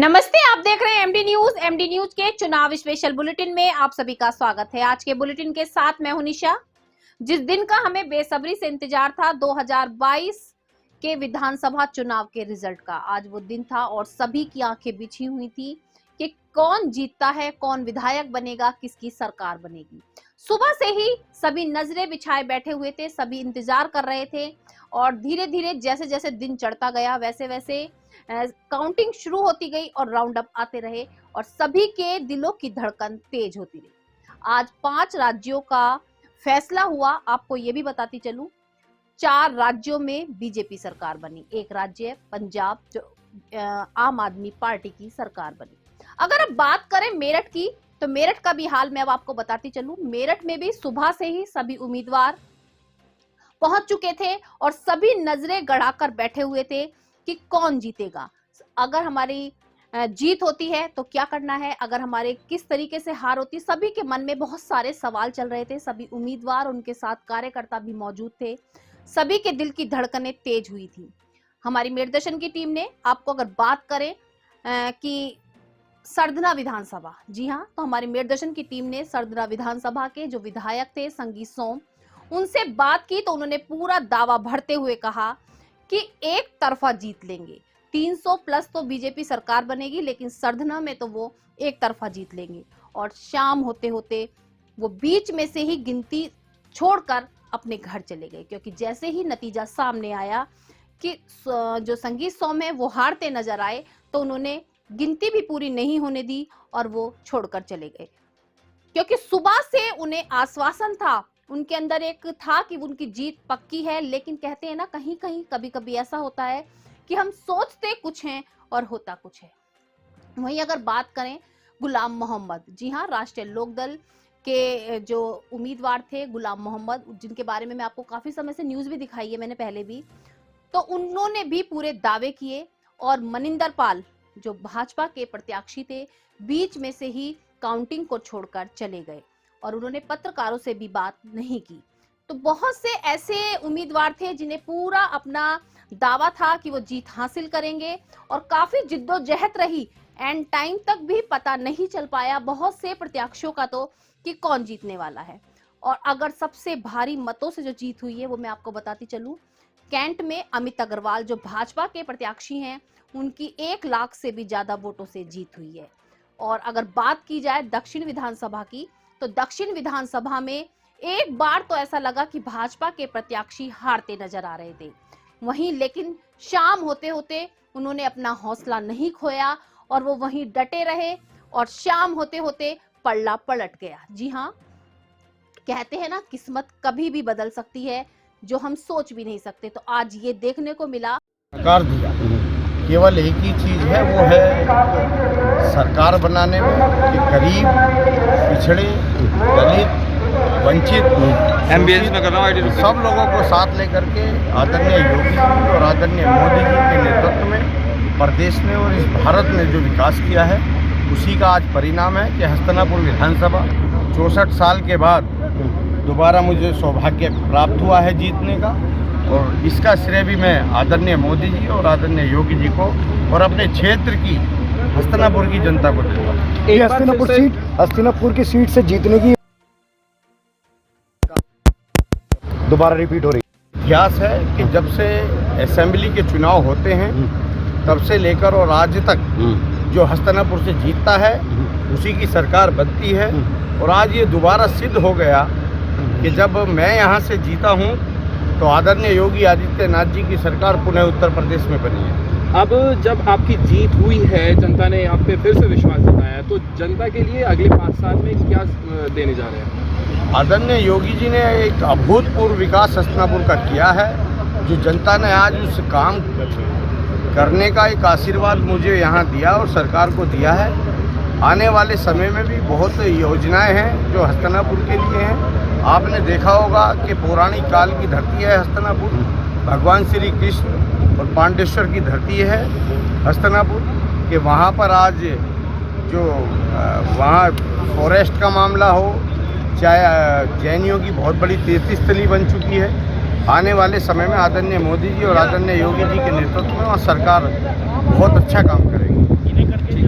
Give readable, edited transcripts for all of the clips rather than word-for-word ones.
नमस्ते, आप देख रहे हैं एमडी न्यूज। एमडी न्यूज के चुनाव स्पेशल बुलेटिन में आप सभी का स्वागत है। आज के बुलेटिन के साथ मैं हूं निशा। जिस दिन का हमें बेसब्री से इंतजार था 2022 के विधानसभा चुनाव के रिजल्ट का, आज वो दिन था और सभी की आंखें बिछी हुई थी कि कौन जीतता है, कौन विधायक बनेगा, किसकी सरकार बनेगी। सुबह से ही सभी नजरें बिछाए बैठे हुए थे, सभी इंतजार कर रहे थे और धीरे धीरे जैसे जैसे दिन चढ़ता गया वैसे वैसे काउंटिंग शुरू होती गई और राउंड अप आते रहे और सभी के दिलों की धड़कन तेज होती रही। आज 5 राज्यों का फैसला हुआ। आपको ये भी बताती चलूं, 4 राज्यों में बीजेपी सरकार बनी, एक राज्य है पंजाब जो आम आदमी पार्टी की सरकार बनी। अगर अब बात करें मेरठ की, तो मेरठ का भी हाल मैं अब आपको बताती चलूं। मेरठ में भी सुबह से ही सभी उम्मीदवार पहुंच चुके थे और सभी नजरें गड़ाकर बैठे हुए थे कि कौन जीतेगा। अगर हमारी जीत होती है तो क्या करना है, अगर हमारे किस तरीके से हार होती। सभी के मन में बहुत सारे सवाल चल रहे थे। सभी उम्मीदवार, उनके साथ कार्यकर्ता भी मौजूद थे। सभी के दिल की धड़कनें तेज हुई थी। हमारी मेरदर्शन की टीम ने, आपको अगर बात करें कि सरधना विधानसभा, जी हाँ, तो हमारी मेरदर्शन की टीम ने सरधना विधानसभा के जो विधायक थे संगीत सोम, उनसे बात की तो उन्होंने पूरा दावा भरते हुए कहा कि एक तरफा जीत लेंगे। 300 प्लस तो बीजेपी सरकार बनेगी, लेकिन सरधना में तो वो एक तरफा जीत लेंगे। और शाम होते होते वो बीच में से ही गिनती छोड़कर अपने घर चले गए, क्योंकि जैसे ही नतीजा सामने आया कि जो संगीत सोम है वो हारते नजर आए, तो उन्होंने गिनती भी पूरी नहीं होने दी और वो छोड़कर चले गए। क्योंकि सुबह से उन्हें आश्वासन था, उनके अंदर एक था कि उनकी जीत पक्की है, लेकिन कहते हैं ना, कहीं कहीं कभी कभी ऐसा होता है कि हम सोचते कुछ हैं और होता कुछ है। वहीं अगर बात करें गुलाम मोहम्मद, जी हाँ, राष्ट्रीय लोकदल के जो उम्मीदवार थे गुलाम मोहम्मद, जिनके बारे में मैं आपको काफी समय से न्यूज भी दिखाई है मैंने पहले भी, तो उन्होंने भी पूरे दावे किए और मनिंदर पाल जो भाजपा के प्रत्याशी थे, बीच में से ही काउंटिंग को छोड़कर चले गए और उन्होंने पत्रकारों से भी बात नहीं की। तो बहुत से ऐसे उम्मीदवार थे जिन्हें पूरा अपना दावा था कि वो जीत हासिल करेंगे और काफी जिद्दोजहद रही। एंड टाइम तक भी पता नहीं चल पाया बहुत से प्रत्याशियों का तो कि कौन जीतने वाला है। और अगर सबसे भारी मतों से जो जीत हुई है वो मैं आपको बताती चलूं, कैंट में अमित अग्रवाल जो भाजपा के प्रत्याशी हैं, उनकी 1 लाख से भी ज्यादा वोटों से जीत हुई है। और अगर बात की जाए दक्षिण विधानसभा की, तो दक्षिण विधानसभा में एक बार तो ऐसा लगा कि भाजपा के प्रत्याशी हारते नजर आ रहे थे। वहीं लेकिन शाम होते होते उन्होंने अपना हौसला नहीं खोया और वो वहीं डटे रहे और शाम होते होते पल्ला पलट गया। जी हाँ, कहते हैं ना, किस्मत कभी भी बदल सकती है, जो हम सोच भी नहीं सकते। तो आज ये देखने को मिला। सरकार दिया केवल एक ही चीज है, वो है सरकार बनाने में कि गरीब, पिछड़े, दलित, वंचित, एमबीएस में कर रहा हूँ, सब लोगों को साथ लेकर के आदरणीय योगी जी और आदरणीय मोदी जी के नेतृत्व में प्रदेश में और इस भारत में जो विकास किया है, उसी का आज परिणाम है कि हस्तिनापुर विधानसभा 64 साल के बाद दोबारा मुझे सौभाग्य प्राप्त हुआ है जीतने का। और इसका श्रेय भी मैं आदरणीय मोदी जी और आदरणीय योगी जी को और अपने क्षेत्र की हस्तिनापुर की जनता को देता हूँ। हस्तिनापुर की सीट से जीतने की दोबारा रिपीट हो रही इतिहास है कि जब से असेंबली के चुनाव होते हैं तब से लेकर और आज तक जो हस्तिनापुर से जीतता है उसी की सरकार बनती है। और आज ये दोबारा सिद्ध हो गया कि जब मैं यहाँ से जीता हूँ तो आदरणीय योगी आदित्यनाथ जी की सरकार पुनः उत्तर प्रदेश में बनी है। अब जब आपकी जीत हुई है, जनता ने आप पे फिर से विश्वास जताया, तो जनता के लिए अगले 5 साल में क्या देने जा रहे हैं? आदरणीय योगी जी ने एक अभूतपूर्व विकास हस्तिनापुर का किया है, जो जनता ने आज उस काम करने का एक आशीर्वाद मुझे यहाँ दिया और सरकार को दिया है। आने वाले समय में भी बहुत योजनाएं हैं जो हस्तिनापुर के लिए हैं। आपने देखा होगा कि पौराणिक काल की धरती है हस्तिनापुर, भगवान श्री कृष्ण और पांडेश्वर की धरती है हस्तिनापुर कि वहाँ पर आज जो वहाँ फॉरेस्ट का मामला हो, चाहे जैनियों की बहुत बड़ी तीर्थस्थली बन चुकी है। आने वाले समय में आदरणीय मोदी जी और आदरणीय योगी जी के नेतृत्व में वहाँ सरकार बहुत अच्छा काम करेगी।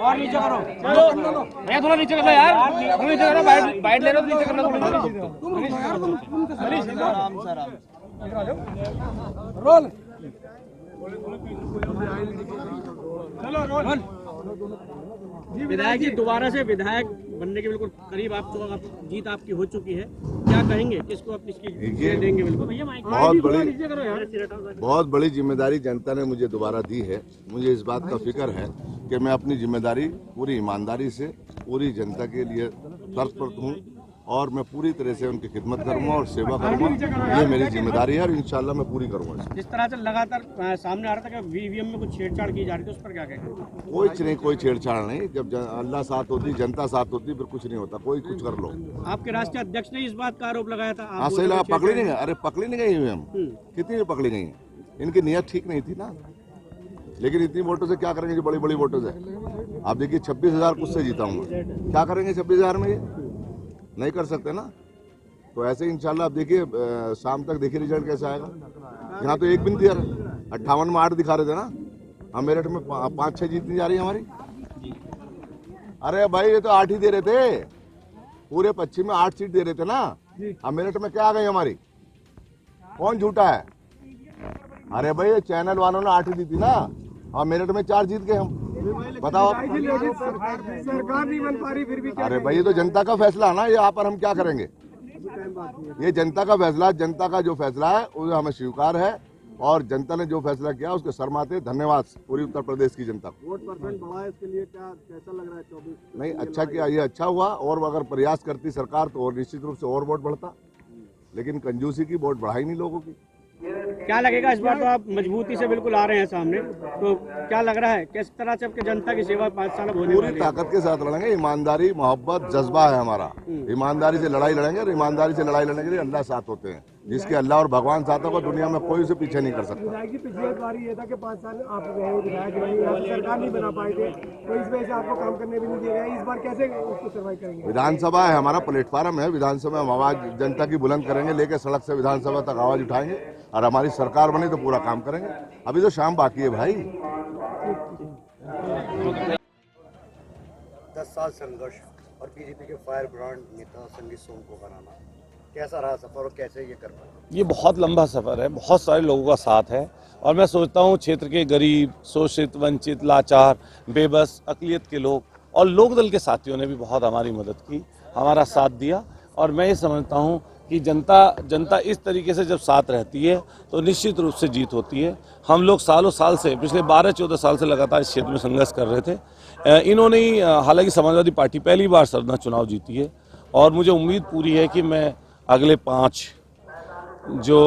और नीचे करो, मैं थोड़ा नीचे कर लो यार, थोड़ा नीचे करो, बाइट ले लो, नीचे करना थोड़ा रोल रोल। विधायक जी दोबारा से विधायक बनने के बिल्कुल करीब, आपको अब जीत आपकी हो चुकी है, क्या कहेंगे, किसको आप इसकी देंगे? बिल्कुल भैया बहुत बड़ी जिम्मेदारी जनता ने मुझे दोबारा दी है। मुझे इस बात का फिक्र है कि मैं अपनी जिम्मेदारी पूरी ईमानदारी से पूरी जनता के लिए तत्पर हूँ और मैं पूरी तरह से उनकी खिदमत करूंगा और सेवा करूंगा। ये मेरी जिम्मेदारी है और इंशाल्लाह मैं पूरी करूंगा। जिस तरह से लगातार सामने आ रहा था कि वीवीएम में कुछ छेड़छाड़ की जा रही थी, उस पर क्या कहेंगे? कोई छेड़छाड़ नहीं। जब अल्लाह साथ होती, जनता साथ होती, फिर कुछ नहीं होता। कोई कुछ कर लो। आपके राष्ट्रीय अध्यक्ष ने इस बात का आरोप लगाया था, हाँ सही लगा। पकड़ी नहीं गई, अरे पकड़ी नहीं गई ईवीएम, कितनी पकड़ी गई? इनकी नीयत ठीक नहीं थी ना। लेकिन इतनी वोटों से क्या करेंगे? जो बड़ी बड़ी वोटों से आप देखिए 26,000 कुछ से जीता हूँ, क्या करेंगे 26,000 में? ये नहीं कर सकते ना। तो ऐसे ही इंशाल्लाह आप देखिए शाम तक देखिए रिजल्ट कैसा आएगा। यहाँ तो एक भी नहीं दिया, 58 में 8 दिखा रहे थे ना। हम मेरठ में 5-6 जीतनी जा रही है हमारी। अरे भाई ये तो 8 ही दे रहे थे, पूरे पश्चिम में 8 सीट दे रहे थे ना। हम मेरठ में क्या आ गई हमारी? कौन झूठा है? अरे भाई चैनल वालों ने 8 ही दी थी ना, और मेरठ में 4 जीत गए हम। बताओ सरकार नहीं बन पा रही फिर भी। अरे भाई ये तो जनता का फैसला है ना, यहाँ पर हम क्या करेंगे? ये जनता का फैसला, जनता का जो फैसला है वो हमें स्वीकार है और जनता ने जो फैसला किया उसके सरमाते धन्यवाद पूरी उत्तर प्रदेश की जनता को। वोट परसेंट बढ़ा है, इसके लिए क्या कैसा लग रहा है? 24 नहीं अच्छा किया, ये अच्छा हुआ। और अगर प्रयास करती सरकार तो और निश्चित रूप से और वोट बढ़ता, लेकिन कंजूसी की वोट बढ़ाई नहीं लोगों की। क्या लगेगा इस बार? तो आप मजबूती से बिल्कुल आ रहे हैं सामने, तो क्या लग रहा है किस तरह से आपके जनता की सेवा 5 साल होने पूरी ताकत के साथ लड़ेंगे। ईमानदारी मोहब्बत जज्बा है हमारा। ईमानदारी से लड़ाई लड़ेंगे और ईमानदारी से लड़ाई लड़ने के लिए अल्लाह साथ होते हैं। जिसके अल्लाह और भगवान साथ होगा दुनिया में कोई उसे पीछे नहीं कर सकता। पिछली बार ये था कि 5 साल आप रहे विधायक रहे, सरकार नहीं बना पाए थे, तो इस वजह से आपको काम करने भी नहीं दिया गया। इस बार कैसे उसको सर्वाइव करेंगे? विधानसभा है हमारा, प्लेटफार्म है। विधानसभा में आवाज जनता की बुलंद करेंगे, लेकर सड़क से विधानसभा तक आवाज उठाएंगे और हमारी सरकार बने तो पूरा काम करेंगे। अभी तो शाम बाकी है भाई। 10 साल संघर्ष और बीजेपी के फायर ब्रांड नेता संगीत सोम को बनाना, कैसा रहा सफर और कैसे ये कर पाए? ये बहुत लंबा सफ़र है, बहुत सारे लोगों का साथ है और मैं सोचता हूँ क्षेत्र के गरीब, शोषित, वंचित, लाचार, बेबस, अक़लियत के लोग और लोकदल के साथियों ने भी बहुत हमारी मदद की, हमारा साथ दिया। और मैं ये समझता हूँ कि जनता इस तरीके से जब साथ रहती है तो निश्चित रूप से जीत होती है। हम लोग सालों साल से, पिछले 12-14 साल से लगातार इस क्षेत्र में संघर्ष कर रहे थे। इन्होंने ही, हालांकि समाजवादी पार्टी पहली बार सरना चुनाव जीती है और मुझे उम्मीद पूरी है कि मैं अगले 5 जो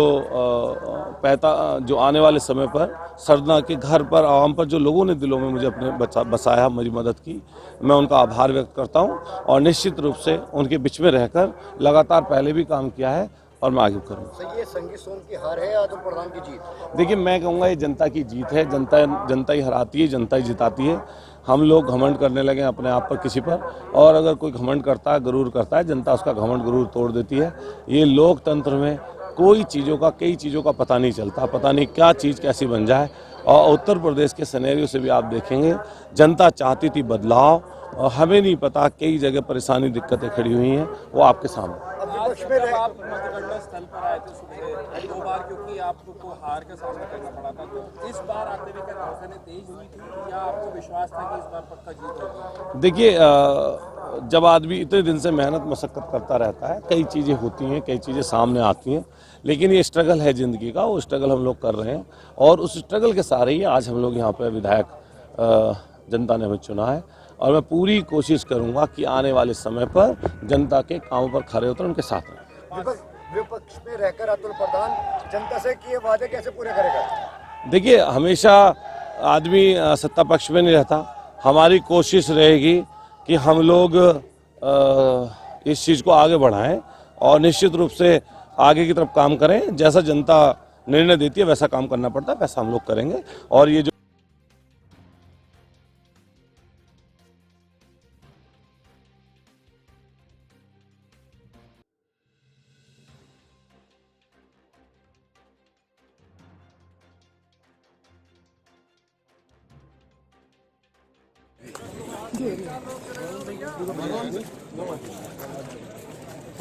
आने वाले समय पर सरना के घर पर, आवाम पर, जो लोगों ने दिलों में मुझे अपने बसाया, मेरी मदद की, मैं उनका आभार व्यक्त करता हूं और निश्चित रूप से उनके बीच में रहकर लगातार पहले भी काम किया है और मैं आगे करूँगा। ये संगीत सोम की हार है या अतुल प्रधान की जीत? देखिए मैं कहूँगा ये जनता की जीत है। जनता ही हराती है, जनता ही जिताती है। हम लोग घमंड करने लगे अपने आप पर किसी पर, और अगर कोई घमंड करता है, गुरूर करता है, जनता उसका घमंड गुरूर तोड़ देती है। ये लोकतंत्र में कई चीज़ों का पता नहीं चलता, पता नहीं क्या चीज़ कैसी बन जाए। और उत्तर प्रदेश के सिनेरियो से भी आप देखेंगे, जनता चाहती थी बदलाव और हमें नहीं पता कई जगह परेशानी, दिक्कतें खड़ी हुई हैं, वो आपके सामने। आप मतगणना स्थल पर आए थे सुबह 2 बार, क्योंकि आपको हार का सामना करना पड़ा था, तो इस बार आते हुए क्या राजधानी तेज हुई थी या आपको विश्वास था कि इस बार पक्का जीत होगी? देखिए जब आदमी इतने दिन से मेहनत मशक्कत करता रहता है, कई चीज़ें होती हैं, कई चीज़ें सामने आती हैं, लेकिन ये स्ट्रगल है ज़िंदगी का, वो स्ट्रगल हम लोग कर रहे हैं और उस स्ट्रगल के सहारे ही आज हम लोग यहाँ पर विधायक जनता ने हमें चुना है। और मैं पूरी कोशिश करूंगा कि आने वाले समय पर जनता के कामों पर खरे उतर उनके साथ रहें। विपक्ष में रहकर अतुल प्रधान जनता से किए वादे कैसे पूरे करेगा? देखिए हमेशा आदमी सत्ता पक्ष में नहीं रहता। हमारी कोशिश रहेगी कि हम लोग इस चीज़ को आगे बढ़ाएं और निश्चित रूप से आगे की तरफ काम करें। जैसा जनता निर्णय देती है वैसा काम करना पड़ता है, वैसा हम लोग करेंगे। और ये जो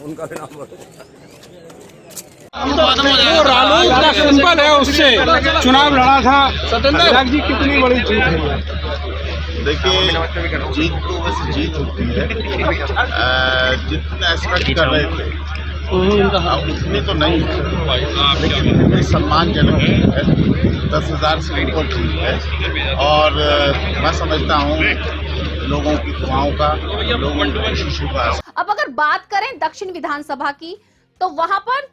उनका भी नाम बोलो। रालोद का सिंबल है, उससे चुनाव लड़ा था सत्येंद्र जी, कितनी बड़ी जीत है? देखिए, जीत तो वैसे जीत होती है, जितना एक्सपेक्ट कर रहे थे उतनी तो नहीं है, लेकिन इतनी सम्मानजनक है, 10,000 से ऊपर जीत है। और मैं समझता हूँ लोगों की दुआओं का, लोगों की कोशिशों का। अब अगर बात करें दक्षिण विधानसभा की, तो वहां पर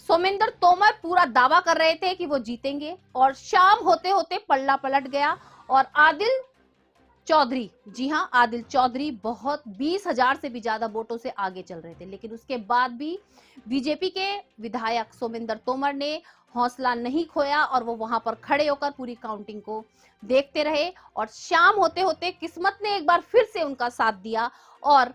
सोमेंद्र तोमर पूरा दावा कर रहे थे कि वो जीतेंगे, और शाम होते होते पल्ला पलट गया और आदिल चौधरी, जी हां, आदिल चौधरी बहुत 20,000 से भी ज्यादा वोटों से आगे चल रहे थे। लेकिन उसके बाद भी बीजेपी के विधायक सोमेंद्र तोमर ने हौसला नहीं खोया और वो वहां पर खड़े होकर पूरी काउंटिंग को देखते रहे, और शाम होते होते किस्मत ने एक बार फिर से उनका साथ दिया और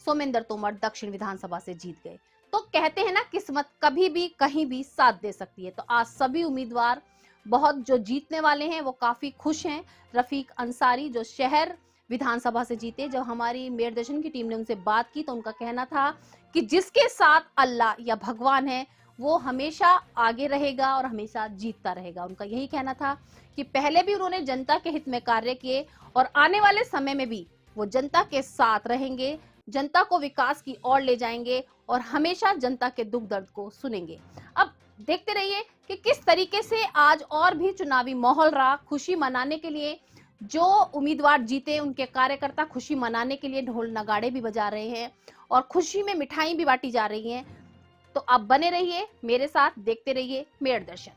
सोमेंद्र तोमर दक्षिण विधानसभा से जीत गए। तो कहते हैं ना, किस्मत कभी भी कहीं भी साथ दे सकती है। तो आज सभी उम्मीदवार बहुत जो जीतने वाले हैं वो काफी खुश हैं। रफीक अंसारी जो शहर विधानसभा से जीते, जब हमारी मेयर दर्शन की टीम ने उनसे बात की तो उनका कहना था कि जिसके साथ अल्लाह या भगवान है वो हमेशा आगे रहेगा और हमेशा जीतता रहेगा। उनका यही कहना था कि पहले भी उन्होंने जनता के हित में कार्य किए और आने वाले समय में भी वो जनता के साथ रहेंगे, जनता को विकास की ओर ले जाएंगे और हमेशा जनता के दुख दर्द को सुनेंगे। अब देखते रहिए कि किस तरीके से आज और भी चुनावी माहौल रहा। खुशी मनाने के लिए जो उम्मीदवार जीते उनके कार्यकर्ता खुशी मनाने के लिए ढोल नगाड़े भी बजा रहे हैं और खुशी में मिठाई भी बांटी जा रही हैं। तो आप बने रहिए मेरे साथ, देखते रहिए मेयर दर्शन।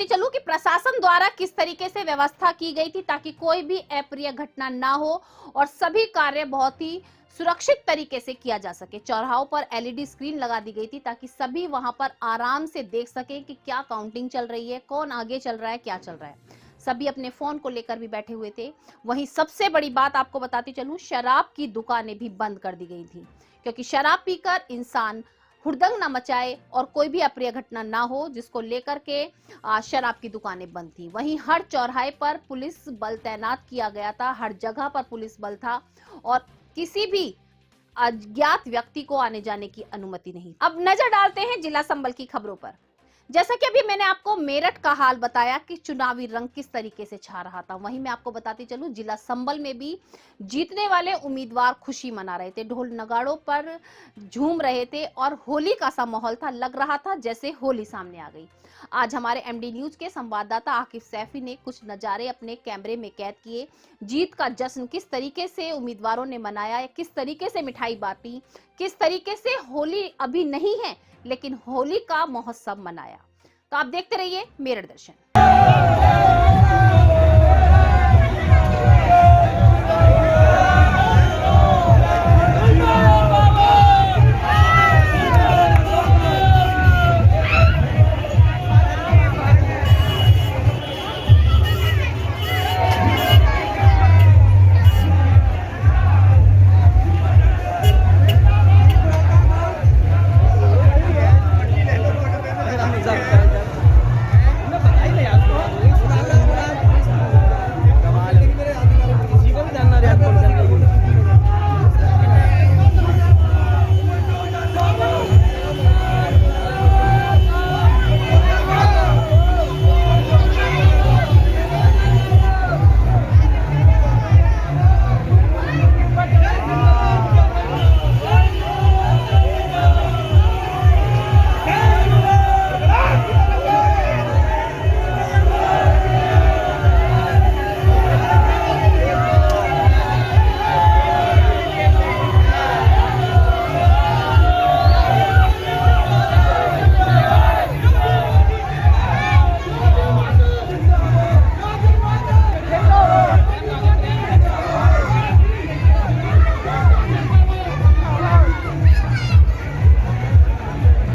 चलूं कि प्रशासन द्वारा किस तरीके से व्यवस्था की गई थी ताकि कोई भी अप्रिय घटना ना हो और सभी कार्य बहुत ही सुरक्षित तरीके से किया जा सके। चौराहों पर एलईडी स्क्रीन लगा दी गई थी ताकि सभी वहां पर आराम से देख सके कि क्या काउंटिंग चल रही है, कौन आगे चल रहा है, क्या चल रहा है। सभी अपने फोन को लेकर भी बैठे हुए थे। वहीं सबसे बड़ी बात आपको बताती चलूं, शराब की दुकानें भी बंद कर दी गई थी, क्योंकि शराब पीकर इंसान हुड़दंग ना मचाए और कोई भी अप्रिय घटना ना हो, जिसको लेकर के शराब की दुकानें बंद थी। वहीं हर चौराहे पर पुलिस बल तैनात किया गया था, हर जगह पर पुलिस बल था और किसी भी अज्ञात व्यक्ति को आने जाने की अनुमति नहीं। अब नजर डालते हैं जिला संबल की खबरों पर। जैसा कि अभी मैंने आपको मेरठ का हाल बताया कि चुनावी रंग किस तरीके से छा रहा था, वहीं मैं आपको बताती चलूं जिला संबल में भी जीतने वाले उम्मीदवार खुशी मना रहे थे, ढोल नगाड़ों पर झूम रहे थे और होली का सा माहौल था। लग रहा था जैसे होली सामने आ गई। आज हमारे एमडी न्यूज के संवाददाता आकिफ सैफी ने कुछ नजारे अपने कैमरे में कैद किए। जीत का जश्न किस तरीके से उम्मीदवारों ने मनाया, किस तरीके से मिठाई बांटी, किस तरीके से होली अभी नहीं है लेकिन होली का महोत्सव मनाया। तो आप देखते रहिए मेरठ दर्शन।